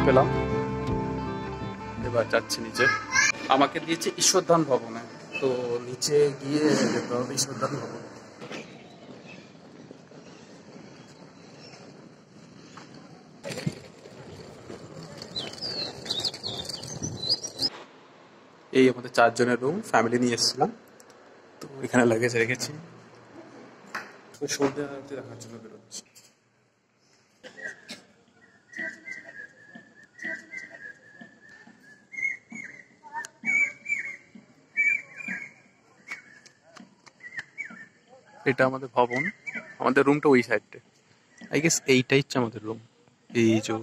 পেলাম, এবার যাচ্ছি নিচে। আমাকে দিয়েছে ঈশ্বরধাম ভবনে, তো নিচে গিয়ে যেতে হবে ঈশ্বরধাম ভবন। এই আমাদের 4 জনের রুম, ফ্যামিলি নিয়ে এসেছিলাম, তো এখানে লাগেজ রেখেছি। সন্ধ্যা আরতি দেখার জন্য বেরোচ্ছি। এটা আমাদের ভবন, আমাদের রুমটা ওই সাইডে। আই গেস এইটাই হচ্ছে আমাদের রুম। এই যে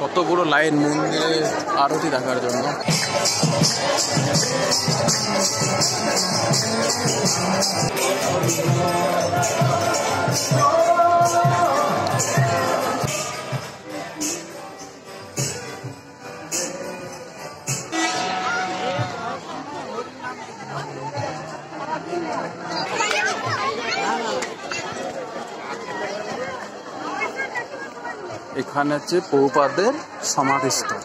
কত বড় লাইন মন্দিরে আরতি দেখার জন্য। এখানে হচ্ছে প্রভুপাদের সমাধিস্থল।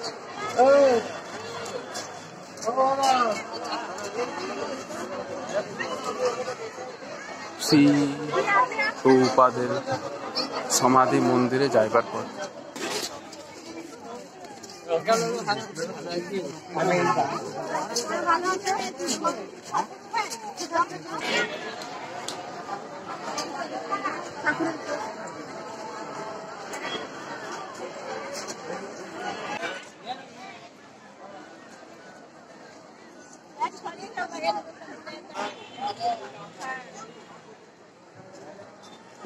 শ্রী প্রভুপাদের সমাধি মন্দিরে যাইবার পর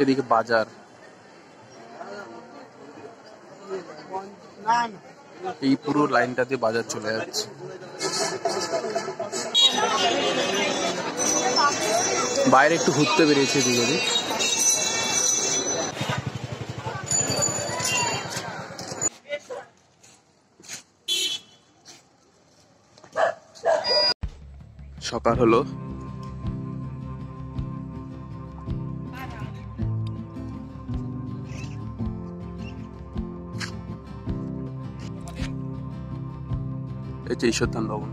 এদিকে বাজার, এই পুরো লাইনটা দিয়ে বাজার চলে যাচ্ছে। বাইরে একটু ঘুরতে বেরিয়েছে এদিকে ওদিক। সকাল হলো, এই যে ঈশ্বরধাম ভবন।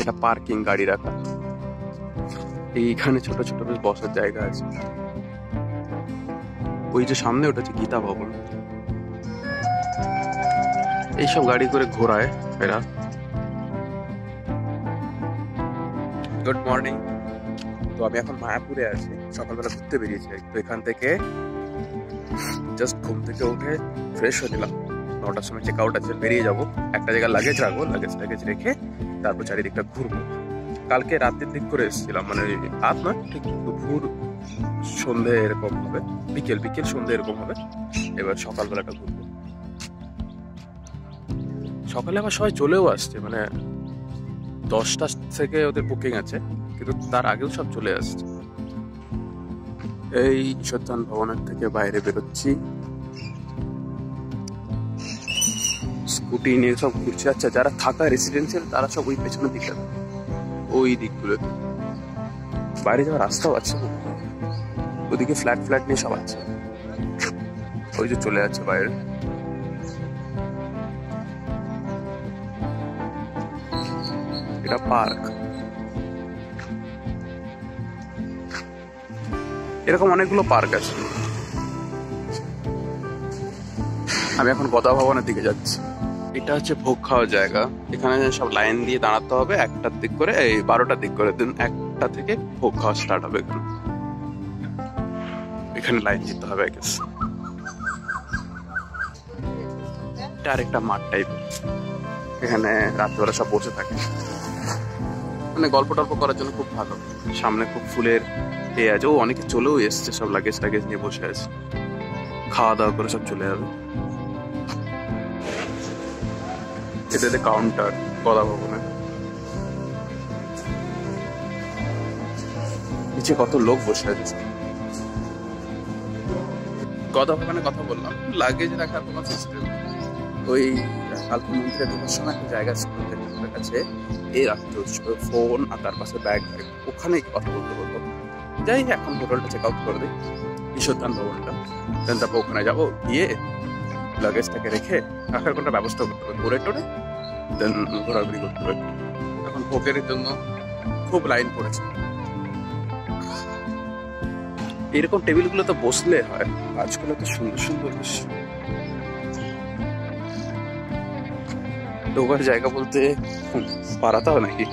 এটা পার্কিং, গাড়ি রাখা। এইখানে ছোট ছোট বেশ বসার জায়গা আছে। ওই যে সামনে ওটা হচ্ছে গীতা ভবন। এইসব গাড়ি করে ঘোরায় এরা। Good morning. তো আমি এখন মায়াপুরে আছি, সকালবেলা ঘুরতে বেরিয়েছি। তো এখান থেকে জাস্ট ঘুম থেকে উঠে ফ্রেশ হয়ে নিলাম। 9টার সময় চেক আউট আছে, বেরিয়ে যাবো। একটা জায়গায় লাগেজ রাখবো, লাগেজ রেখে তারপর চারিদিকটা ঘুরবো। কালকে রাতের দিক করে এসেছিলাম, মানে রাত নয়, ঠিক দুপুর সন্ধে এরকম হবে, বিকেল সন্ধে এরকম হবে। এবার সকালবেলাটা ঘুরবো। সকালে আবার সবাই চলেও আসছে, মানে 10টা থেকে ওদের বুকিং আছে, কিন্তু তার আগেও সব চলে আসছে। এই ঈশ্বরধাম ভবনের থেকে বাইরে বেরোচ্ছি, স্কুটি নিয়ে সব ঘুরছে। আচ্ছা, যারা থাকা রেসিডেন্সিয়াল তারা সব ওই পেছনের দিকে, ওই দিকগুলো বাইরে যাওয়ার রাস্তাও আছে। ওদিকে ফ্ল্যাট নিয়ে সব আছে, ওই যে চলে যাচ্ছে বাইরে। এটা পার্ক। এরকম অনেকগুলো পার্ক আছে। আমি এখন গদা ভবনের দিকে যাচ্ছি। এটা হচ্ছে ভোগ খাওয়ার জায়গা। এখানে সব লাইন দিয়ে দাঁড়াতে হবে, 1টার দিক করে, এই 12টার দিক করে, দিন 1টা থেকে ভোগ খাওয়া স্টার্ট হবে। এখানে লাইন দিতে হবে। এটা আরেকটা মাঠ টাইপের, এখানে রাত্রিবেলা সব বসে থাকে, মানে গল্প টল্প করার জন্য খুব ভালো। সামনে খুব ফুলের আছে। ও অনেকে চলেও এসছে, সব লাগেজ নিয়ে বসে আছে। খাওয়া দাওয়া করে সব চলে যাবে। এটাতে কাউন্টার গদা ভবনে। নিচে কত লোক বসে আছে। গদা ভবনে কথা বললাম, লাগেজ রাখার কোনো সিস্টেম ওই কালকে মন্দিরে ঢোকার সময় একটা জায়গা কাছে এই রাখতে হচ্ছিল ফোন আর তার পাশে ব্যাগ, ওখানেই কথা বলতে বলতো। যাই এখন হোটেলটা চেক আউট করে দিই, ঈশ্বরদান ভবনটা, দেন তারপর ওখানে যাবো, গিয়ে লাগেজটাকে রেখে রাখার কোনো ব্যবস্থা করতে হবে, ঘুরে টোরে দেন ঘোরাঘুরি করতে হবে। এখন ভোগের জন্য খুব লাইন পড়েছে। এরকম টেবিলগুলো তো বসলে হয়, আজকাল তো সুন্দর সুন্দর ঢোকার জায়গা বলতে পারাতে হয় নাকি?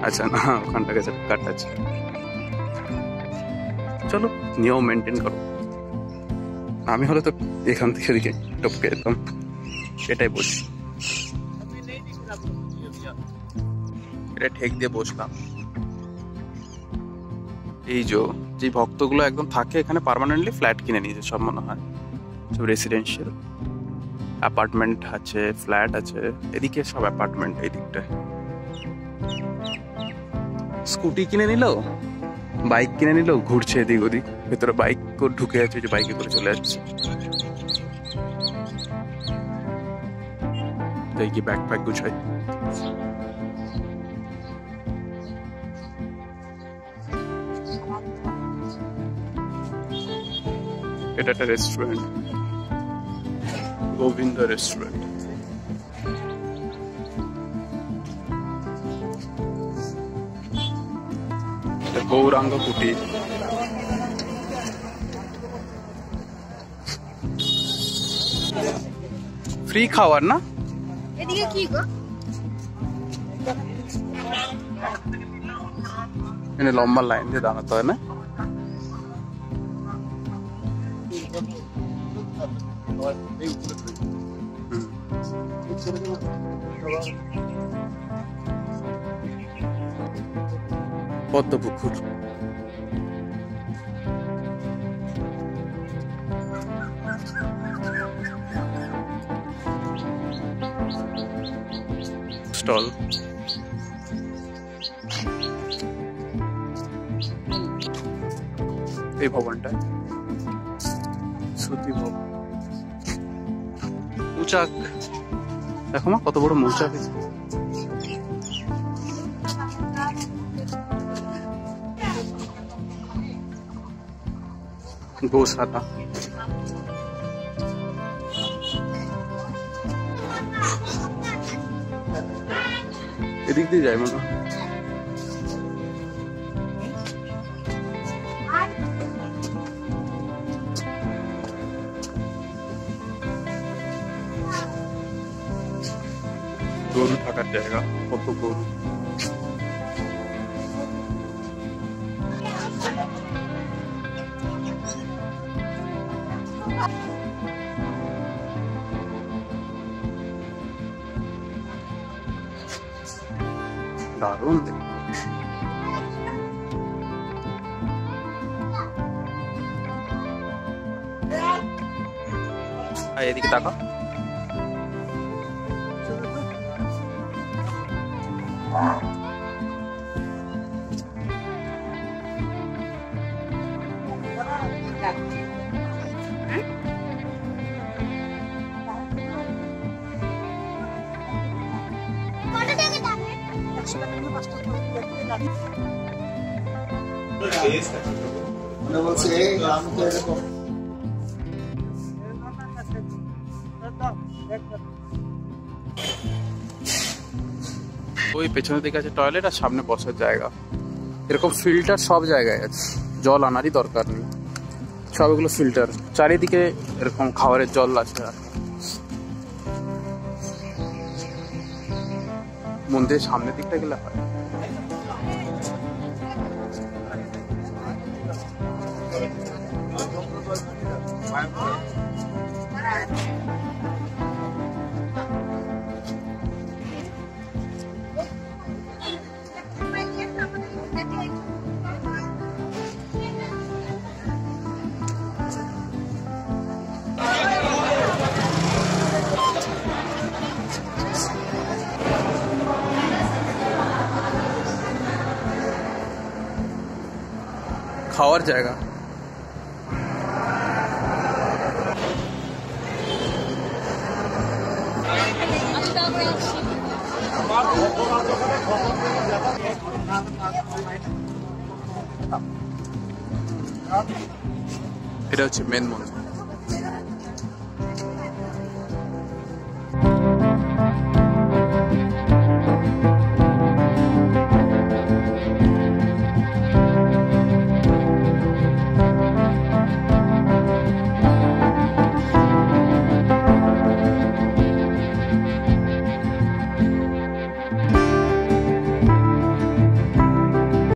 আচ্ছা না, ওখানটা গেছে কাট আছে। চলো নিয়ম মেনটেন করো। আমি হলে তো এখান থেকে ওদিকে টপকে যেতাম, সেটাই বসি। এটা ঠেক দিয়ে বসলাম। এই যে ভক্তগুলো একদম থাকে এখানে পার্মানেন্টলি ফ্ল্যাট কিনে নিয়েছে সব, মনে হয় সব রেসিডেন্সিয়াল অ্যাপার্টমেন্ট আছে, ফ্ল্যাট আছে, এদিকে সব অ্যাপার্টমেন্ট। এই দিকটায় স্কুটি কিনে নিল, বাইক কিনে নিল, ঘুরছে এদিক ওদিক, ভেতরে বাইক ঢুকে আছে, যে বাইকে করে চলে যাচ্ছে। তাই কি ব্যাগ প্যাক গুছাই। এটা একটা রেস্টুরেন্ট, গোবিন্দ রেস্টুরেন্ট। গৌরাঙ্গ কুটির। ফ্রি খাওয়ার না? এদিকে কি গো? এখানে লম্বা লাইন দিয়ে দাঁড়াতে হয় না? পদ্ম পুকুর। স্টল। এই ভবনটা শ্রুতি ভবন। মৌচাক দেখো মা, কত বড় মৌচাক। গোশালা। এদিক দিয়ে যায় মনে হয়। গরু থাকার জায়গা, কত গরু। দারুণ। এদিকে তাকা। ওই পেছনের দিকে আছে টয়লেট আর সামনে বসার জায়গা। এরকম ফিল্টার সব জায়গায় আছে, জল আনারই দরকার নেই, সব এগুলো ফিল্টার। চারিদিকে এরকম খাবারের জল আছে। মন্দিরের সামনের দিকটা গেলে হয়। খাওয়ার জায়গা। এটা হচ্ছে মেন মন্দির।